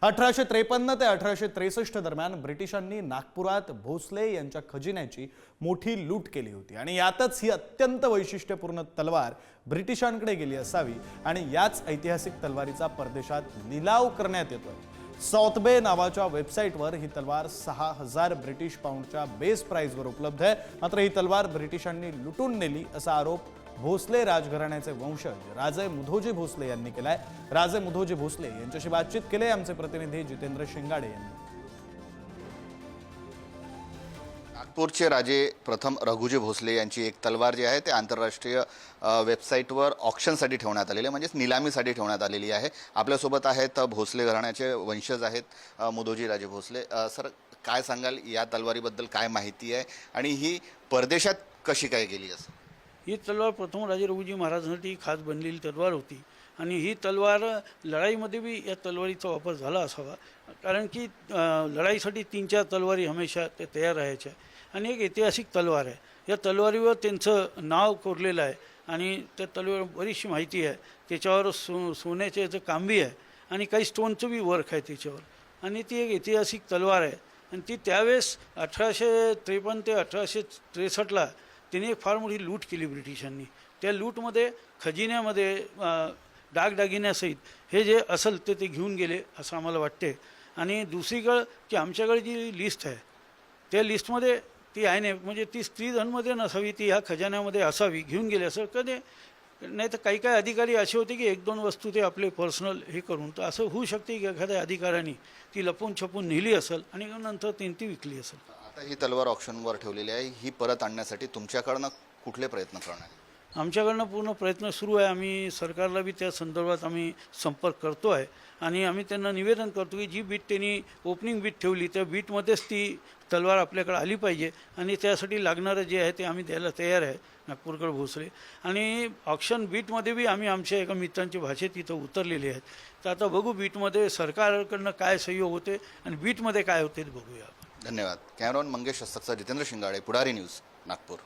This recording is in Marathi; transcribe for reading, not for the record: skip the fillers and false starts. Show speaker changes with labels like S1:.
S1: 1853 ते 1863 दरम्यान ब्रिटिशांनी नागपुरात भोसले यांच्या खजिन्याची मोठी लूट केली होती आणि यातच ही अत्यंत वैशिष्ट्यपूर्ण तलवार ब्रिटिशांकडे गेली असावी आणि याच ऐतिहासिक तलवारीचा परदेशात लिलाव करण्यात येतोय। सॉथबे नावाच्या वेबसाईटवर ही तलवार 6000 ब्रिटिश पाउंडच्या बेस प्राइसवर उपलब्ध आहे। मात्र ही तलवार ब्रिटिशांनी लुटून नेली असा आरोप भोसले राजघराण्याचे वंशज राजे मुधोजी भोसले यांनी केलाय। राजे मुधोजी भोसले यांच्याशी बातचीत केली आमचे प्रतिनिधी जितेंद्र शिंगाडे यांनी।
S2: नागपूरचे राजे प्रथम रघुजी भोसले यांची एक तलवार जी आहे ते आंतरराष्ट्रीय वेबसाईटवर ऑक्शनसाठी ठेवण्यात आलेली आहे, म्हणजेच निलामीसाठी ठेवण्यात आलेली आहे। आपल्यासोबत आहेत भोसले घराण्याचे वंशज आहेत मुधोजी राजे भोसले। सर, काय सांगाल या तलवारीबद्दल, काय माहिती आहे आणि ही परदेशात कशी काय गेली असं?
S3: ही तलवार प्रथम राजे रघुजी महाराजांसाठी खास बनलेली तलवार होती आणि ही तलवार लढाईमध्ये बी या तलवारीचा वापर झाला असावा, कारण की लढाईसाठी 3-4 तलवारी हमेशा ते तयार राहायच्या आणि एक ऐतिहासिक तलवार आहे। या तलवारीवर त्यांचं नाव कोरलेलं आहे आणि त्या तलवारीवर बरीचशी माहिती आहे। त्याच्यावर सोन्याचे याचं काम बी आहे आणि काही स्टोनचं बी वर्क आहे त्याच्यावर आणि ती एक ऐतिहासिक तलवार आहे आणि ती त्यावेळेस 1853 ते 1863ला त्यांनी एक फार मोठी लूट केली ब्रिटिशांनी। त्या लूटमध्ये खजिन्यामध्ये दागदागिन्यासहित हे जे असेल ते घेऊन गेले असं आम्हाला वाटते। आणि दुसरीकडं की आमच्याकडे जी लिस्ट आहे त्या लिस्टमध्ये ती आहे नाही, म्हणजे ती स्त्रीधनमध्ये नसावी, ती ह्या खजान्यामध्ये असावी, घेऊन गेले असं कधी नाही। तर काही काही अधिकारी असे होते की 1-2 वस्तू ते आपले पर्सनल हे करून, तर असं होऊ शकते की एखाद्या अधिकाऱ्यांनी ती लपून छपून नेली असेल आणि नंतर त्यांनी ती विकली असेल।
S2: आता ही तलवार ऑक्शनवर ठेवलेली आहे, ही परत आणण्यासाठी तुमच्याकडनं कुठले प्रयत्न करणार?
S3: आमच्याकडनं पूर्ण प्रयत्न सुरू आहे। आम्ही सरकारला बी त्या संदर्भात आम्ही संपर्क करतो आहे आणि आम्ही त्यांना निवेदन करतो की जी बीट त्यांनी ओपनिंग बीट ठेवली त्या बीटमध्येच ती तलवार आपल्याकडे आली पाहिजे आणि त्यासाठी लागणारं जे आहे ते आम्ही द्यायला तयार आहे नागपूरकर भोसले। आणि ऑक्शन बीटमध्ये बी आम्ही आमच्या एका मित्रांची भाषेत तिथं उतरलेले आहेत। तर आता बघू बीटमध्ये सरकारकडनं काय सहयोग होते आणि बीटमध्ये काय होते ते बघूया।
S2: धन्यवाद। कॅमेरामॅन मंगेश हस्तकचा जितेंद्र शिंगाडे, पुढारी न्यूज, नागपूर।